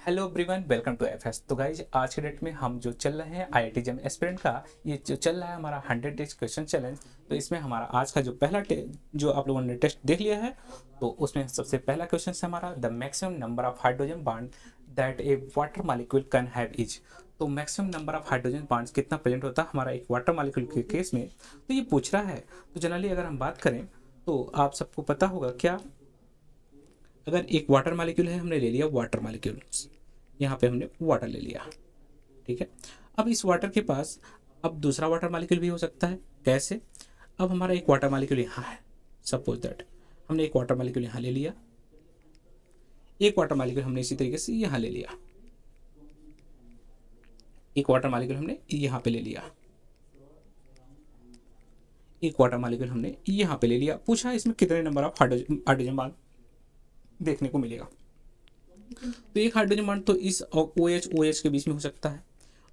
Hello everyone, welcome to FS. तो guys आज के डेट में हम जो चल रहे हैं आईआईटी जेम एस्पिरेंट का ये जो चल रहा है हमारा 100 डेज क्वेश्चन चैलेंज। तो इसमें हमारा आज का जो पहला जो आप लोगों ने टेस्ट देख लिया है, तो उसमें सबसे पहला क्वेश्चन है हमारा the maximum number of hydrogen bond that a water molecule can have is. तो maximum number of hydrogen bonds कितना प्रेजेंट होता है हमारा एक वाटर मॉलिक्यूल के केस में, तो ये पूछ रहा है। तो जनरली अगर हम बात करें तो आप सबको पता होगा क्या, अगर एक वाटर मॉलिक्यूल है, हमने ले लिया वाटर मॉलिक्यूल, यहाँ पे हमने वाटर ले लिया, ठीक है। अब इस वाटर के पास अब दूसरा वाटर मॉलिक्यूल भी हो सकता है। कैसे? अब हमारा एक वाटर मॉलिक्यूल यहाँ है, सपोज दैट हमने एक वाटर मॉलिक्यूल यहाँ ले लिया, एक वाटर मॉलिक्यूल हमने इसी तरीके से यहाँ ले लिया, एक वाटर मॉलिक्यूल हमने यहाँ पे ले लिया, एक वाटर मॉलिक्यूल हमने यहाँ पे ले लिया। पूछा इसमें कितने नंबर ऑफ हाइड्रोजन बॉन्ड देखने को मिलेगा। तो एक हाइड्रोजन बॉन्ड तो इस OH के बीच में हो सकता है,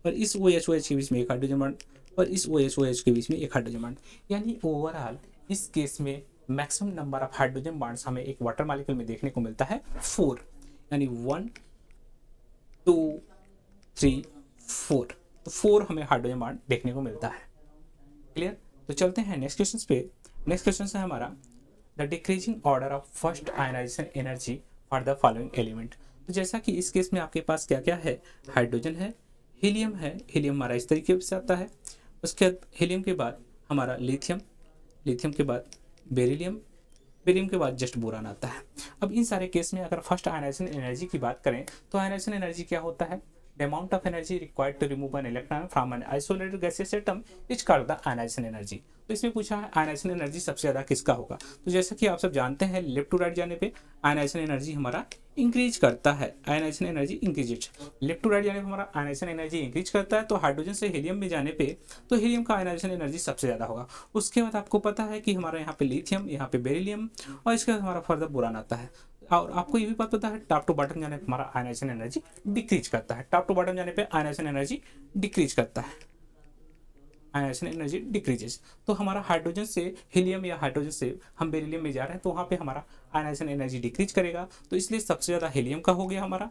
और इस OH के बीच में एक हाइड्रोजन बॉन्ड, और इस OH के बीच में एक हाइड्रोजन बॉन्ड। यानी ओवरऑल इस केस में maximum number of hydrogen bonds हमें एक वाटर मॉलिक्यूल में देखने को मिलता है 4, यानी 1 2 3 4। तो 4 हमें हाइड्रोजन बॉन्ड देखने को मिलता है। क्लियर? तो चलते हैं नेक्स्ट क्वेश्चन पे। नेक्स्ट क्वेश्चन है हमारा the decreasing order of first ionization energy for the following element. तो जैसा कि इस केस में आपके पास क्या क्या है, हाइड्रोजन है, हीलियम है, हीलियम हमारा इस तरीके से आता है, उसके बाद हीलियम के बाद हमारा लिथियम, लिथियम के बाद बेरिलियम, बेरिलियम के बाद जस्ट बोरान आता है। अब इन सारे केस में अगर फर्स्ट आयनाइजेशन एनर्जी की बात करें तो आयनाइजेशन एनर्जी क्या होता है, the amount of energy required to remove an electron from an isolated gaseous atom is called the ionization energy. तो इसमें पूछा है आयनाइजेशन एनर्जी सबसे ज़्यादा किसका होगा। तो जैसा कि आप सब जानते हैं लेफ्ट टू राइट जाने पे आयनाइजेशन एनर्जी हमारा इंक्रीज करता है, ionization energy increase. Left to right जाने पे हमारा आयनाइजेशन एनर्जी इंक्रीज करता है, तो हाइड्रोजन से हीलियम में जाने पे तो हीलियम का आयनाइजेशन एनर्जी सबसे ज़्यादा होगा। उसके बाद आपको पता है कि हमारा यहाँ पे लिथियम, यहाँ पे बेरिलियम, और इसके बाद हमारा फर्दर बोरान आता है। और आपको ये भी बात पता है टॉप टू बॉटम जाने पे हमारा आयनाइजेशन एनर्जी डिक्रीज करता है, टॉप टू बॉटम जाने पे आयनाइजेशन एनर्जी डिक्रीज करता है, आयनाइजेशन एनर्जी डिक्रीजेस। तो हमारा हाइड्रोजन से हीलियम या हाइड्रोजन से हम बेरिलियम में जा रहे हैं, तो वहाँ पे हमारा आयनाइजेशन एनर्जी डिक्रीज करेगा, तो इसलिए सबसे ज़्यादा हीलियम का हो गया हमारा,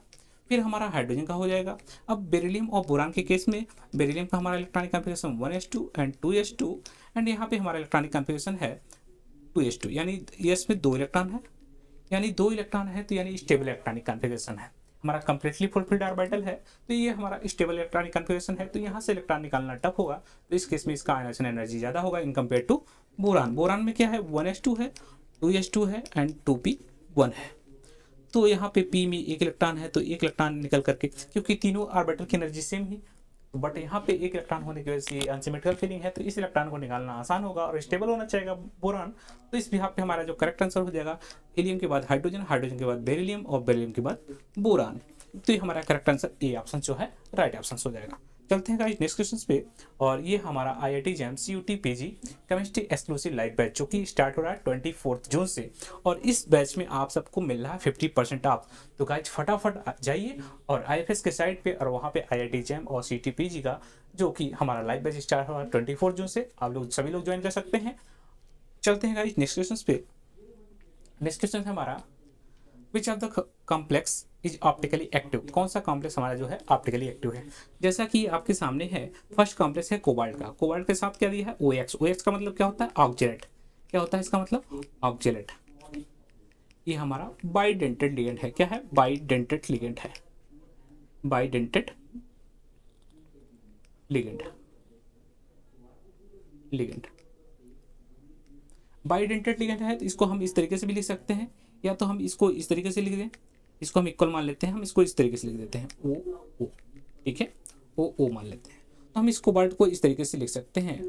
फिर हमारा हाइड्रोजन का हो जाएगा। अब बेरिलियम और बोरान के केस में बेरिलियम का हमारा electronic configuration 1s2 and 2s2, and यहाँ पे हमारा इलेक्ट्रॉनिक कॉन्फिगरेशन है 2s2, यानी यस में 2 इलेक्ट्रॉन है, यानी 2 इलेक्ट्रॉन है, तो यानी स्टेबल इलेक्ट्रॉनिक कॉन्फिगरेशन है, हमारा कंप्लीटली फुलफिल्ड ऑर्बिटल है, तो ये हमारा स्टेबल इलेक्ट्रॉनिक कॉन्फिगरेशन है। तो यहाँ से इलेक्ट्रॉन निकालना टफ होगा, तो इस केस में इसका आयनाइजेशन एनर्जी ज़्यादा होगा in compare to boron. Boron में क्या है, 1s2 है, 2s2 है एंड 2p1 है। तो यहाँ पे p में एक इलेक्ट्रॉन है, तो एक इलेक्ट्रॉन निकल करके, क्योंकि तीनों ऑर्बिटल की एनर्जी सेम ही, बट यहाँ पे एक इलेक्ट्रॉन होने की वजह से अनसिमेट्रिकल फीलिंग है, तो इस इलेक्ट्रॉन को निकालना आसान होगा और स्टेबल होना चाहिए बोरान। तो इस बिहाफ पे हमारा जो करेक्ट आंसर हो जाएगा हीलियम के बाद हाइड्रोजन, हाइड्रोजन के बाद बेरिलियम और बेरिलियम के बाद बोरान। तो ये हमारा करेक्ट आंसर ए ऑप्शन जो है राइट ऑप्शन हो जाएगा। चलते हैं गाइस नेक्स्ट क्वेश्चन पे, और ये हमारा IIT JAM CUT PG chemistry exclusive live batch जो कि स्टार्ट हो रहा है 24 जून से, और इस बैच में आप सबको मिल रहा है 50% ऑफ। तो गाइस फटाफट जाइए और IFS के साइट पे, और वहाँ पे आईआईटी जेम और CUT PG का जो कि हमारा लाइव बैच स्टार्ट हो रहा है 24 जून से, आप लोग सभी लोग ज्वाइन कर सकते हैं। चलते हैं गाइस नेक्स्ट क्वेश्चन पे। नेक्स्ट क्वेश्चन है हमारा विच of the complex is optically active. कौन सा कॉम्प्लेक्स हमारा जो है ऑप्टिकली एक्टिव है। जैसा कि आपके सामने है, फर्स्ट कॉम्प्लेक्स है कोबाल्ट का, कोबाल्ट के साथ क्या दिया है OX। OX का मतलब क्या होता है, ऑक्जेलेट। क्या होता है इसका मतलब, ऑक्जेलेट। ये हमारा बाइडेंटेड लिगेंड है। क्या है, बाइडेंटेड लिगेंड है, bidentate ligand, ligand bidentate ligand है। तो इसको हम इस तरीके से भी लिख सकते हैं, या तो हम इसको इस तरीके से लिख दें, इसको हम इक्वल मान लेते हैं, हम इसको इस तरीके से लिख देते हैं O, ठीक है, O मान लेते हैं। तो हम इस कोबाल्ट को इस तरीके से लिख सकते हैं,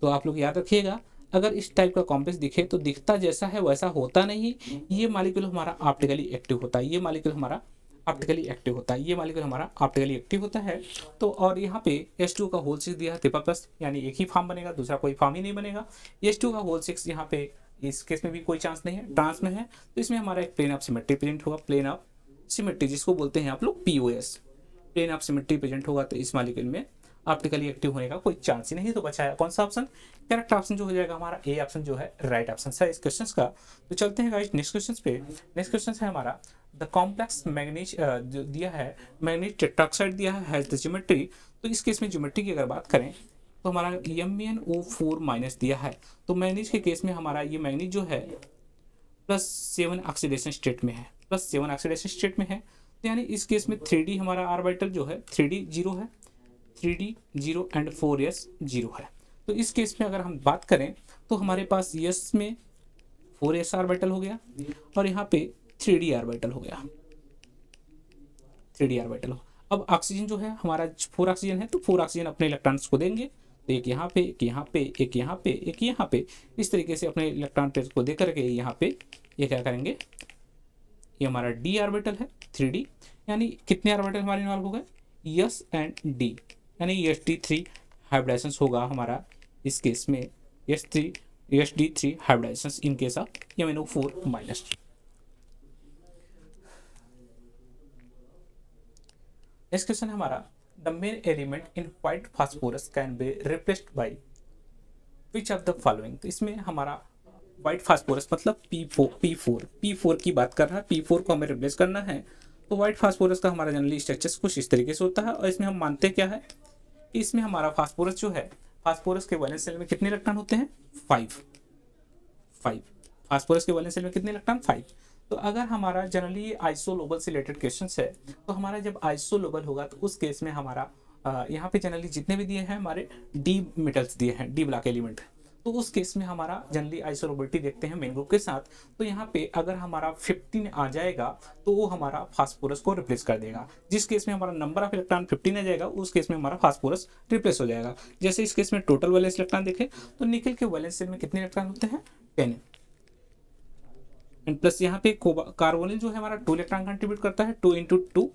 तो आप लोग याद रखिएगा अगर इस टाइप का कॉम्प्लेक्स दिखे तो दिखता जैसा है वैसा होता नहीं, ये मॉलिक्यूल हमारा ऑप्टिकली एक्टिव होता है, ये मॉलिक्यूल हमारा ऑप्टिकली एक्टिव होता है, ये मॉलिक्यूल हमारा ऑप्टिकली एक्टिव होता है। तो और यहाँ पे H2 का होल 6 दिया है ट्रिपल प्लस, यानी एक ही फॉर्म बनेगा, दूसरा कोई फॉर्म ही नहीं बनेगा। H2 का होल 6 यहाँ पे इस केस में भी कोई चांस नहीं है, ट्रांस में है, तो इसमें हमारा एक प्लेन ऑफ सिमेट्री प्रेजेंट होगा, प्लेन ऑफ सिमेट्री जिसको बोलते हैं आप लोग POS, plane of symmetry present होगा तो इस मॉलिक्यूल में। ऑप्टिकली एक्टिव होने का कोई चांस ही नहीं। तो बचा है कौन सा ऑप्शन, करेक्ट ऑप्शन जो हो जाएगा हमारा ए ऑप्शन जो है राइट ऑप्शन है इस क्वेश्चन का। तो चलते हैं गाइस नेक्स्ट क्वेश्चन पे। नेक्स्ट क्वेश्चन है हमारा द कॉम्प्लेक्स मैग्नीज जो दिया है मैग्नीज टेट्राक्साइड दिया है द ज्योमेट्री। तो इस केस में ज्योमेट्री की अगर बात करें तो हमारा MnO4 माइनस दिया है। तो मैग्नीज के केस में हमारा ये मैग्नीज जो है +7 ऑक्सीडेशन स्टेट में है, +7 ऑक्सीडेशन स्टेट में है। तो यानी इस केस में 3D हमारा ऑर्बिटल जो है 3D 0 है, 3D 0 एंड 4s 0 है। तो इस केस में अगर हम बात करें तो हमारे पास s में 4s ऑर्बिटल हो गया और यहाँ पे 3D ऑर्बिटल हो गया, 3D ऑर्बिटल हो। अब ऑक्सीजन जो है हमारा 4 ऑक्सीजन है तो 4 ऑक्सीजन अपने इलेक्ट्रॉन्स को देंगे, तो एक यहाँ पे, एक यहाँ पे, एक यहाँ पे, एक यहाँ पे, इस तरीके से अपने इलेक्ट्रॉन पेयर को दे करके यहाँ पे ये क्या करेंगे, ये हमारा D ऑर्बिटल है 3D, यानी कितने ऑर्बिटल हमारे इन्वॉल्व हो गए S एंड D, यानी sd3 हाइब्रिडाइजेशन होगा हमारा इस केस में sd3 hybridization in case of MnO4 minus. Next question है हमारा the main element in white phosphorus can be replaced by which of the following. तो इसमें हमारा व्हाइट फास्फोरस मतलब P4 की बात कर रहा है, P4 को हमें रिप्लेस करना है। तो व्हाइट फास्फोरस का हमारा जनरली स्ट्रक्चर कुछ इस तरीके से होता है और इसमें हम मानते क्या है कि इसमें हमारा फास्फोरस जो है, फास्फोरस के वैलेंस शेल में कितने इलेक्ट्रॉन होते हैं 5। फास्फोरस के वैलेंस शेल में कितने इलेक्ट्रॉन 5। तो अगर हमारा जनरली आइसोलोबल से रिलेटेड क्वेश्चन है तो हमारा जब आइसोलोबल होगा तो उस केस में हमारा यहाँ पे जनरली जितने भी दिए हैं हमारे डी मेटल्स दिए हैं, डी ब्लॉक एलिमेंट, तो उस केस में हमारा जनरली आइसोलोबिलिटी देखते हैं मेन ग्रुप के साथ। तो यहाँ पे अगर हमारा 15 आ जाएगा तो वो हमारा फास्फोरस को रिप्लेस कर देगा। जिस केस में हमारा नंबर ऑफ इलेक्ट्रॉन 15 आ जाएगा उस केस में हमारा फास्फोरस रिप्लेस हो जाएगा। जैसे इस केस में टोटल वैलेंस इलेक्ट्रॉन देखें तो निकल के वैलेंस शेल में कितने इलेक्ट्रॉन होते हैं 10 एंड प्लस यहाँ पे कार्बोनिल जो है हमारा 2 इलेक्ट्रॉन कंट्रीब्यूट करता है, 2 × 2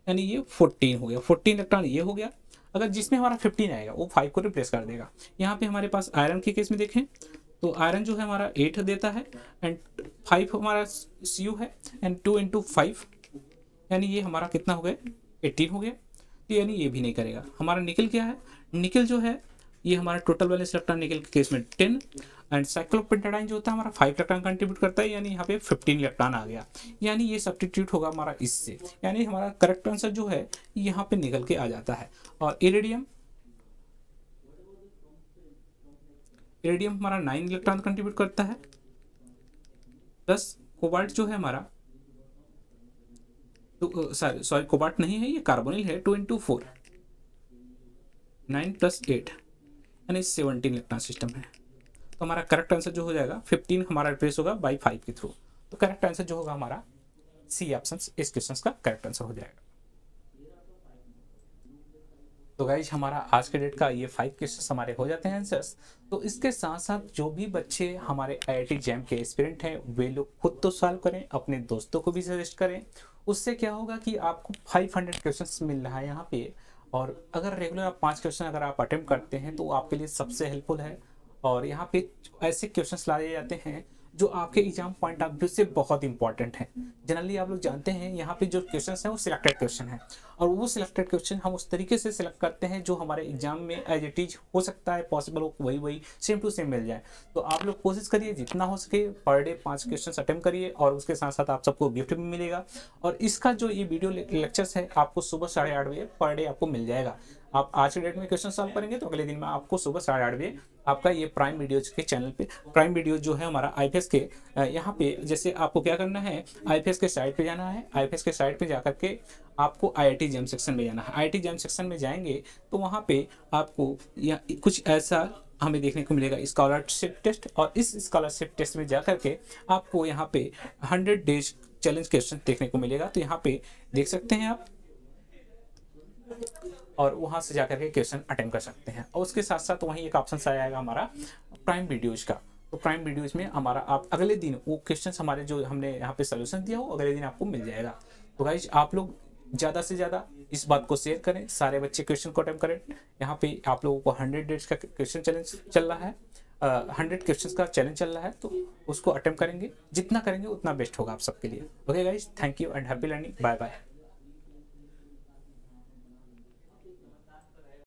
यानी ये 14 हो गया, 14 इलेक्ट्रॉन ये हो गया। अगर जिसमें हमारा 15 आएगा वो 5 को रिप्लेस कर देगा। यहाँ पे हमारे पास आयरन के केस में देखें तो आयरन जो है हमारा 8 देता है एंड 5 हमारा Cu है एंड 2 × 5 यानी ये हमारा कितना हो गया 18 हो गया। तो यानी ये भी नहीं करेगा। हमारा निकल क्या है, निकल जो है ये हमारा टोटल वैलेंस इलेक्ट्रॉन निकल के केस में 10 एंड साइक्लोपेंटाडाइन जो होता है हमारा 5 इलेक्ट्रॉन कंट्रीब्यूट करता है, यानी यहाँ पे 15 इलेक्ट्रॉन आ गया। यानी ये सब्स्टिट्यूट होगा हमारा इससे, यानी हमारा करेक्ट आंसर जो है यहाँ पे निकल के आ जाता है। और इरिडियम हमारा 9 इलेक्ट्रॉन कंट्रीब्यूट करता है, प्लस कोबाल्ट जो है हमारा तो सॉरी कोबाल्ट नहीं है, ये कार्बोनिल है, 2 × 4 9 + 8 यानी 17 इलेक्ट्रॉन सिस्टम है। तो हमारा करेक्ट आंसर जो हो जाएगा 15 हमारा रिप्लेस होगा बाई 5 के थ्रू। तो करेक्ट आंसर जो होगा हमारा सी ऑप्शन इस क्वेश्चन का करेक्ट आंसर हो जाएगा। तो गाइज हमारा आज के डेट का ये 5 क्वेश्चन हमारे हो जाते हैं आंसर्स। तो इसके साथ साथ जो भी बच्चे हमारे IIT जैम के एस्पिरेंट हैं वे लोग खुद तो सॉल्व करें, अपने दोस्तों को भी सजेस्ट करें। उससे क्या होगा कि आपको 500 क्वेश्चंस मिल रहा है यहाँ पे, और अगर रेगुलर आप 5 क्वेश्चन अगर आप अटेम्प्ट करते हैं तो आपके लिए सबसे हेल्पफुल है। और यहाँ पे ऐसे क्वेश्चंस लाए जाते हैं जो आपके एग्जाम पॉइंट ऑफ व्यू से बहुत इंपॉर्टेंट है। जनरली आप लोग जानते हैं यहाँ पे जो क्वेश्चंस हैं वो सिलेक्टेड क्वेश्चन है, और वो सिलेक्टेड क्वेश्चन हम उस तरीके से सिलेक्ट करते हैं जो हमारे एग्जाम में एज इट इज हो सकता है पॉसिबल हो, वही सेम टू सेम मिल जाए। तो आप लोग कोशिश करिए जितना हो सके पर डे 5 क्वेश्चन अटेम्प्ट करिए, और उसके साथ साथ आप सबको गिफ्ट भी मिलेगा। और इसका जो ये वीडियो लेक्चर्स है आपको सुबह 8:30 बजे पर डे आपको मिल जाएगा। आप आज के डेट में क्वेश्चन सॉल्व करेंगे तो अगले दिन में आपको सुबह 8:30 बजे आपका ये प्राइम वीडियोज के चैनल पे, प्राइम वीडियो जो है हमारा IFS के यहाँ पे, जैसे आपको क्या करना है IFS के साइट पे जाना है। IFS के साइट पे जाकर के आपको IIT जैम सेक्शन में जाना है। IIT जैम सेक्शन में जाएंगे तो वहाँ पे आपको कुछ ऐसा हमें देखने को मिलेगा स्कॉलरशिप टेस्ट, और इस स्कॉलरशिप टेस्ट में जाकर के आपको यहाँ पे 100 डेज चैलेंज क्वेश्चन देखने को मिलेगा। तो यहाँ पे देख सकते हैं आप, और वहाँ से जाकर के क्वेश्चन अटेम्प्ट कर सकते हैं। और उसके साथ साथ वहीं एक ऑप्शन आएगा हमारा प्राइम वीडियोज का। तो प्राइम वीडियोज में हमारा आप अगले दिन वो क्वेश्चन हमारे जो हमने यहाँ पे सोल्यूशन दिया हो अगले दिन आपको मिल जाएगा। तो गाइज आप लोग ज़्यादा से ज़्यादा इस बात को शेयर करें, सारे बच्चे क्वेश्चन को अटेम्प्ट करें। यहाँ पे आप लोगों को 100 डेज का क्वेश्चन चैलेंज चल रहा है, 100 क्वेश्चन का चैलेंज चल रहा है, तो उसको अटेम्प्ट करेंगे। जितना करेंगे उतना बेस्ट होगा आप सबके लिए। Okay guys, thank you and happy learning, bye bye.